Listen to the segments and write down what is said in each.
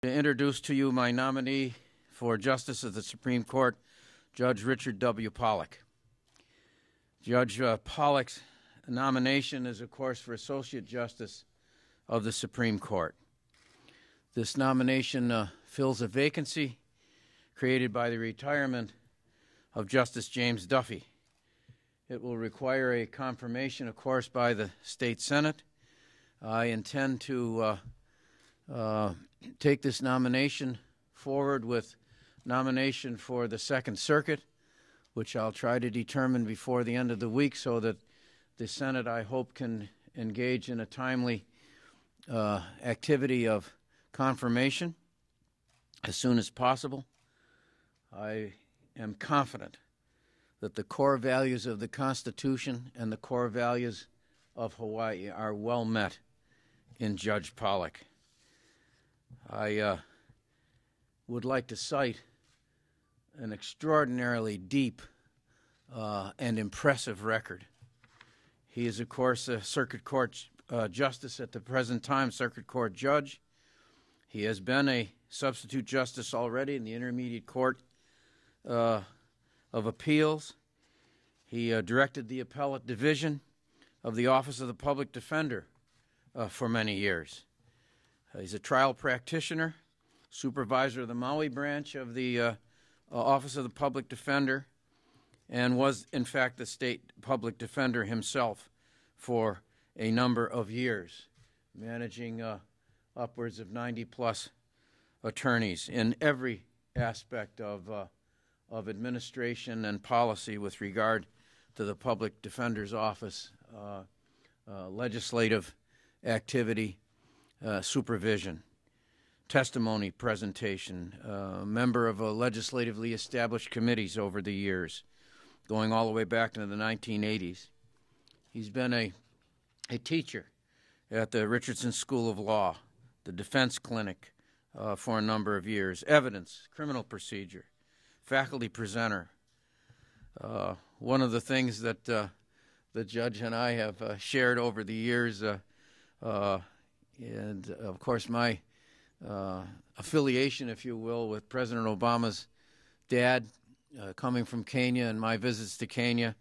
To introduce to you my nominee for Justice of the Supreme Court, Judge Richard W. Pollack. Judge Pollack's nomination is, of course, for Associate Justice of the Supreme Court. This nomination fills a vacancy created by the retirement of Justice James Duffy. It will require a confirmation, of course, by the State Senate. I intend to take this nomination forward with nomination for the Second Circuit, which I'll try to determine before the end of the week so that the Senate, I hope, can engage in a timely activity of confirmation as soon as possible. I am confident that the core values of the Constitution and the core values of Hawaii are well met in Judge Pollack. I would like to cite an extraordinarily deep and impressive record. He is, of course, a Circuit Court Justice at the present time, Circuit Court Judge. He has been a substitute justice already in the Intermediate Court of Appeals. He directed the Appellate Division of the Office of the Public Defender for many years. He's a trial practitioner, supervisor of the Maui branch of the Office of the Public Defender, and was, in fact, the state public defender himself for a number of years, managing upwards of 90-plus attorneys in every aspect of administration and policy with regard to the Public Defender's Office, legislative activity, supervision, testimony presentation, member of legislatively established committees over the years, going all the way back into the 1980s. He's been a teacher at the Richardson School of Law, the Defense Clinic for a number of years, evidence, criminal procedure, faculty presenter. One of the things that the judge and I have shared over the years, and of course my affiliation, if you will, with President Obama's dad, coming from Kenya, and my visits to Kenya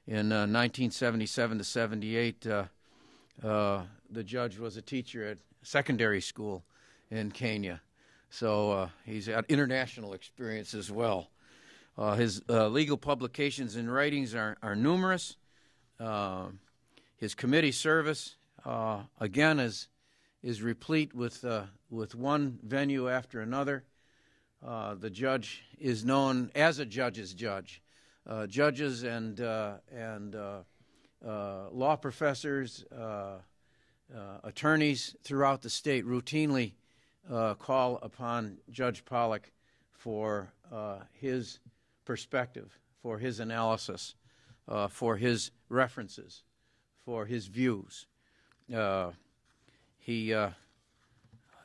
in 1977 to 78. The judge was a teacher at secondary school in Kenya, so he's had international experience as well. His legal publications and writings are numerous. His committee service, again, is replete with one venue after another. The judge is known as a judge's judge. Judges and law professors, attorneys throughout the state routinely call upon Judge Pollack for his perspective, for his analysis, for his references, for his views. He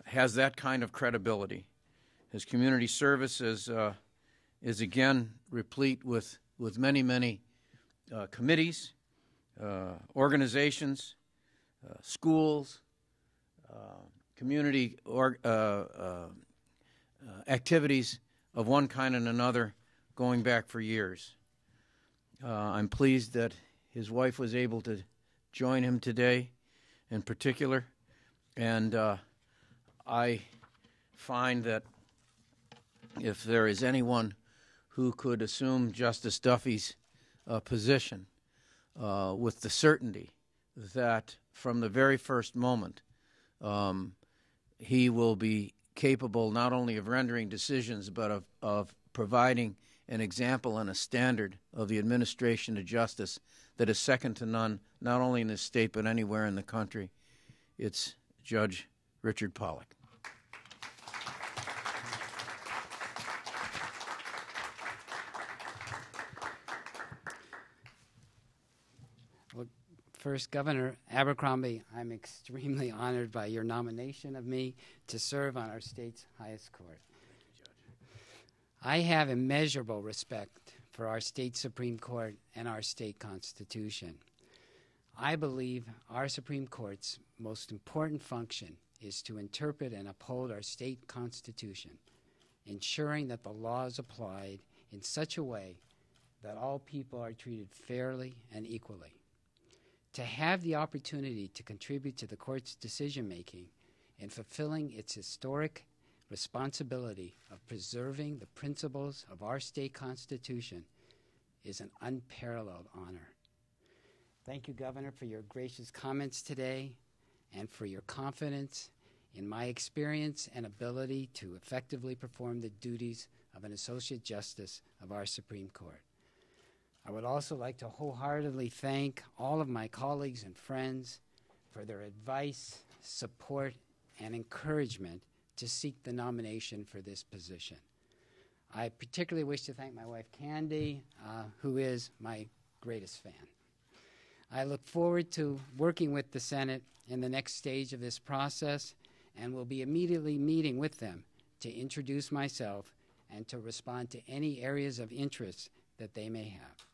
has that kind of credibility. His community service is again replete with many committees, organizations, schools, community activities of one kind and another going back for years. I'm pleased that his wife was able to join him today in particular, and I find that if there is anyone who could assume Justice Duffy's position with the certainty that from the very first moment he will be capable not only of rendering decisions but of providing an example and a standard of the administration of justice that is second to none, not only in this state but anywhere in the country, it's Judge Richard Pollack. Well, first, Governor Abercrombie, I'm extremely honored by your nomination of me to serve on our state's highest court. I have immeasurable respect for our state Supreme Court and our state Constitution. I believe our Supreme Court's most important function is to interpret and uphold our state constitution, ensuring that the law is applied in such a way that all people are treated fairly and equally. To have the opportunity to contribute to the court's decision-making in fulfilling its historic responsibility of preserving the principles of our state constitution is an unparalleled honor. Thank you, Governor, for your gracious comments today and for your confidence in my experience and ability to effectively perform the duties of an Associate Justice of our Supreme Court. I would also like to wholeheartedly thank all of my colleagues and friends for their advice, support, and encouragement to seek the nomination for this position. I particularly wish to thank my wife, Candy, who is my greatest fan. I look forward to working with the Senate in the next stage of this process and will be immediately meeting with them to introduce myself and to respond to any areas of interest that they may have.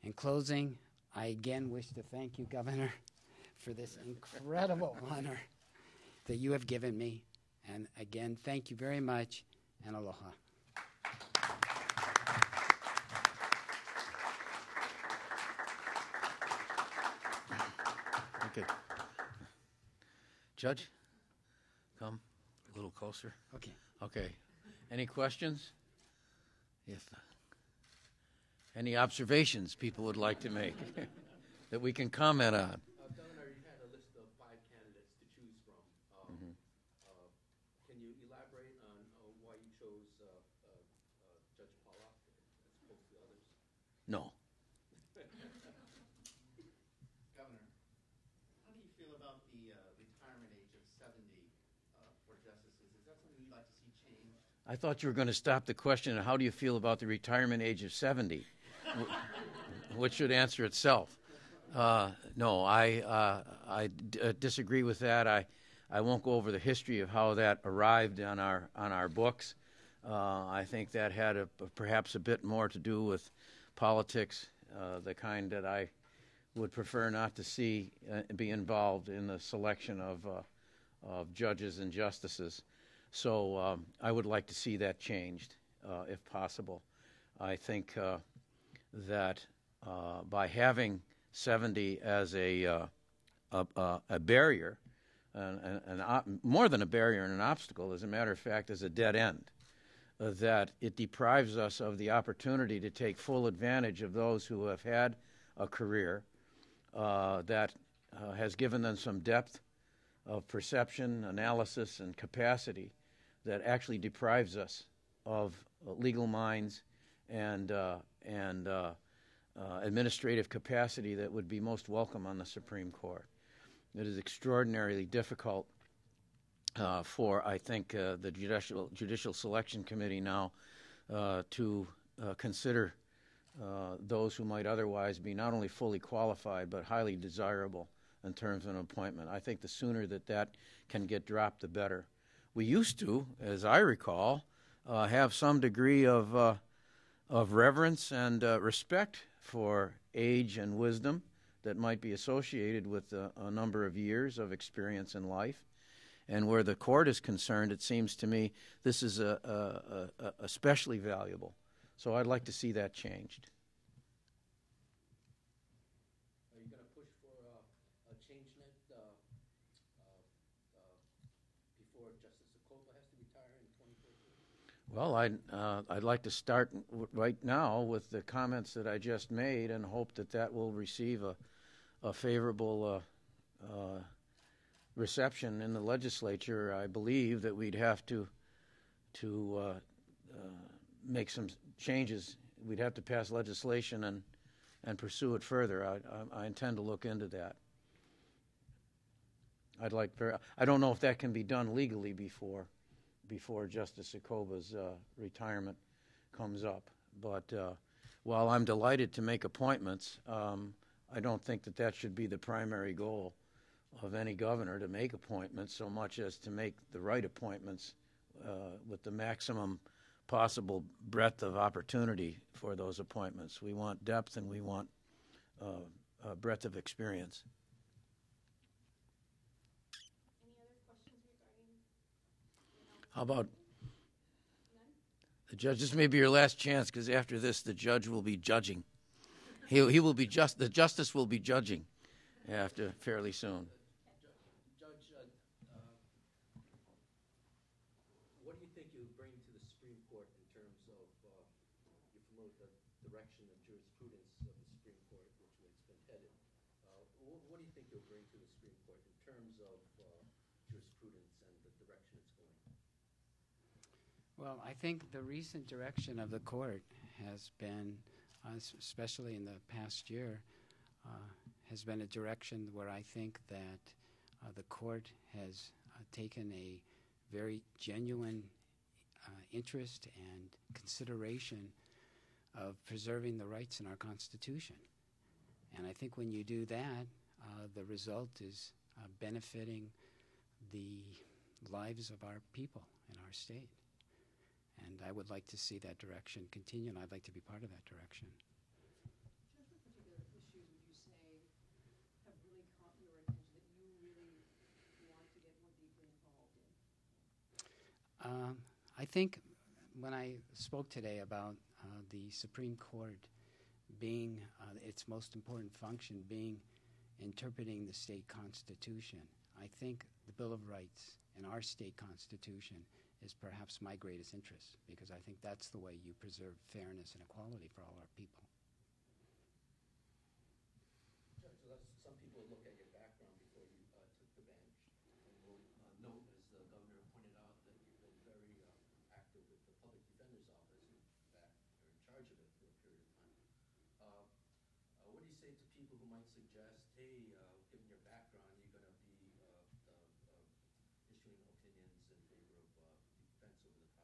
In closing, I again wish to thank you, Governor, for this incredible honor that you have given me. And again, thank you very much, and aloha. Okay. Judge, come a little closer. Okay. Okay. Any questions? If any observations people would like to make that we can comment on? Governor, you had a list of 5 candidates to choose from. Can you elaborate on why you chose Judge Pollack as opposed to others? No. Governor, how do you feel about the retirement age of 70 for justices? Is that something you'd like to see changed? I thought you were going to stop the question of how do you feel about the retirement age of 70, which should answer itself. No, I disagree with that. I won't go over the history of how that arrived on our books. I think that had perhaps a bit more to do with politics, the kind that I would prefer not to see be involved in the selection of judges and justices. So I would like to see that changed, if possible. I think that by having 70 as a barrier, more than a barrier and an obstacle, as a matter of fact, as a dead end, that it deprives us of the opportunity to take full advantage of those who have had a career that has given them some depth of perception, analysis, and capacity that actually deprives us of legal minds and administrative capacity that would be most welcome on the Supreme Court. It is extraordinarily difficult for, I think, the Judicial Selection Committee now to consider those who might otherwise be not only fully qualified but highly desirable in terms of an appointment. I think the sooner that can get dropped, the better. We used to, as I recall, have some degree of reverence and respect for age and wisdom that might be associated with a number of years of experience in life. And where the court is concerned, it seems to me this is especially valuable. So I'd like to see that changed. Are you going to push for a change before Justice Sokopa has to retire in 2014? Well, I'd like to start right now with the comments that I just made and hope that will receive a favorable reception in the legislature. I believe that we'd have to make some changes. We'd have to pass legislation and pursue it further. I intend to look into that. I don't know if that can be done legally before Justice Sokopa's retirement comes up. But while I'm delighted to make appointments, I don't think that should be the primary goal of any governor, to make appointments so much as to make the right appointments with the maximum possible breadth of opportunity for those appointments. We want depth and we want breadth of experience. Any other questions? How about the judge? This may be your last chance, because after this, the judge will be judging. He will be the justice will be judging after fairly soon. Judge, what do you think you'll bring to the Supreme Court in terms of, you're familiar with the direction of jurisprudence of the Supreme Court, which way it's been headed. What do you think you'll bring to the Supreme Court in terms of jurisprudence and the direction it's going? Well, I think the recent direction of the court has been, especially in the past year, has been a direction where I think that the court has taken a very genuine interest and consideration of preserving the rights in our Constitution. And I think when you do that, the result is benefiting the lives of our people in our state. And I would like to see that direction continue, and I'd like to be part of that direction. Judge, what particular issues would you say have really caught your attention that you really want to get more deeply involved in? I think when I spoke today about the Supreme Court being its most important function being interpreting the state constitution, I think the Bill of Rights in our state constitution is perhaps my greatest interest, because I think that's the way you preserve fairness and equality for all our people. Judge, some people look at your background before you took the bench, and will note, as the governor pointed out, that you've been very active with the public defender's office. In fact, you're in charge of it for a period of time. What do you say to people who might suggest, hey, given your background, you're going to be issuing opinions in favor of defense over the prosecution?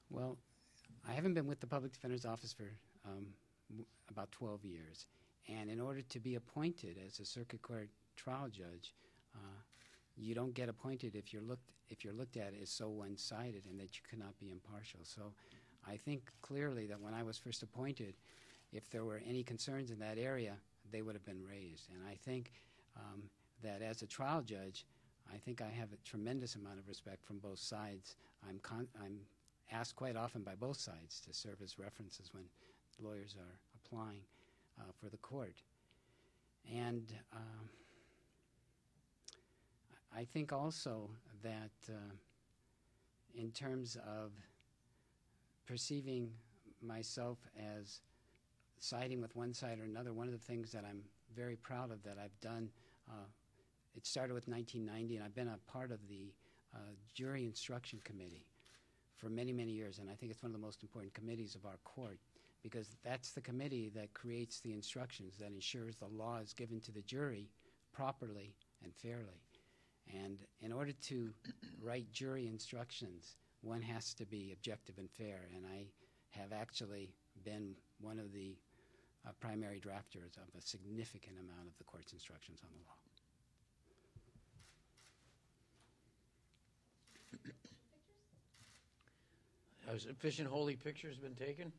Well, I haven't been with the Public Defender's Office for about 12 years. And in order to be appointed as a circuit court trial judge, you don't get appointed if you're looked at as so one-sided and that you cannot be impartial. So I think clearly that when I was first appointed, if there were any concerns in that area, they would have been raised. And I think that as a trial judge, I think I have a tremendous amount of respect from both sides. I'm asked quite often by both sides to serve as references when lawyers are applying for the court. And I think also that in terms of perceiving myself as siding with one side or another, one of the things that I'm very proud of that I've done, it started with 1990, and I've been a part of the Jury Instruction Committee for many, many years, and I think it's one of the most important committees of our court, because that's the committee that creates the instructions that ensures the law is given to the jury properly and fairly. And in order to write jury instructions, one has to be objective and fair, and I have actually been one of the primary drafters of a significant amount of the court's instructions on the law. Have sufficient holy pictures been taken?